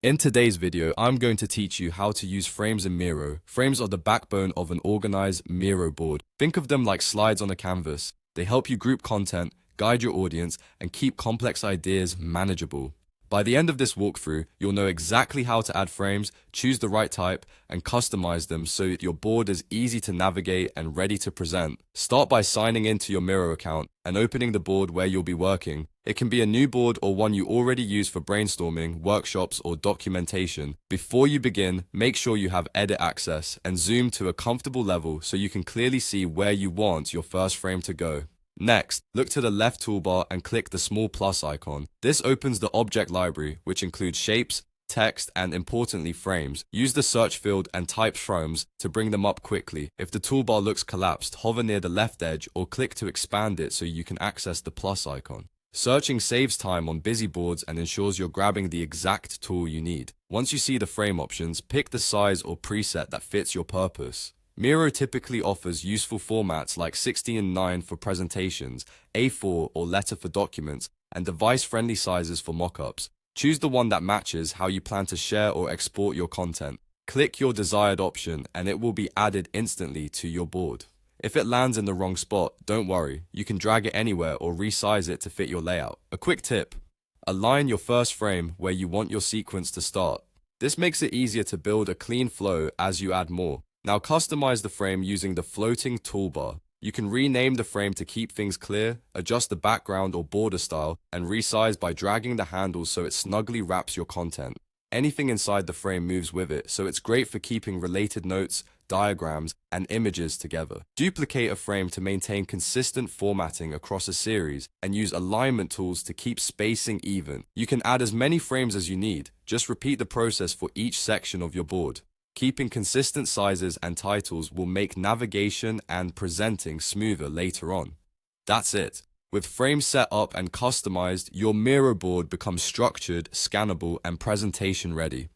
In today's video, I'm going to teach you how to use frames in Miro. Frames are the backbone of an organized Miro board. Think of them like slides on a canvas. They help you group content, guide your audience, and keep complex ideas manageable. By the end of this walkthrough, you'll know exactly how to add frames, choose the right type, and customize them so that your board is easy to navigate and ready to present. Start by signing into your Miro account and opening the board where you'll be working. It can be a new board or one you already use for brainstorming, workshops, or documentation. Before you begin, make sure you have edit access and zoom to a comfortable level so you can clearly see where you want your first frame to go. Next, look to the left toolbar and click the small plus icon. This opens the object library, which includes shapes, text, and importantly, frames. Use the search field and type frames to bring them up quickly. If the toolbar looks collapsed, hover near the left edge or click to expand it so you can access the plus icon. Searching saves time on busy boards and ensures you're grabbing the exact tool you need. Once you see the frame options, pick the size or preset that fits your purpose. Miro typically offers useful formats like 16:9 for presentations, A4 or letter for documents, and device-friendly sizes for mockups. Choose the one that matches how you plan to share or export your content. Click your desired option and it will be added instantly to your board. If it lands in the wrong spot, don't worry, you can drag it anywhere or resize it to fit your layout. A quick tip: align your first frame where you want your sequence to start. This makes it easier to build a clean flow as you add more. Now customize the frame using the floating toolbar. You can rename the frame to keep things clear, adjust the background or border style, and resize by dragging the handles so it snugly wraps your content. Anything inside the frame moves with it, so it's great for keeping related notes, diagrams, and images together. Duplicate a frame to maintain consistent formatting across a series, and use alignment tools to keep spacing even. You can add as many frames as you need. Just repeat the process for each section of your board. Keeping consistent sizes and titles will make navigation and presenting smoother later on. That's it. With frames set up and customized, your Miro board becomes structured, scannable, and presentation ready.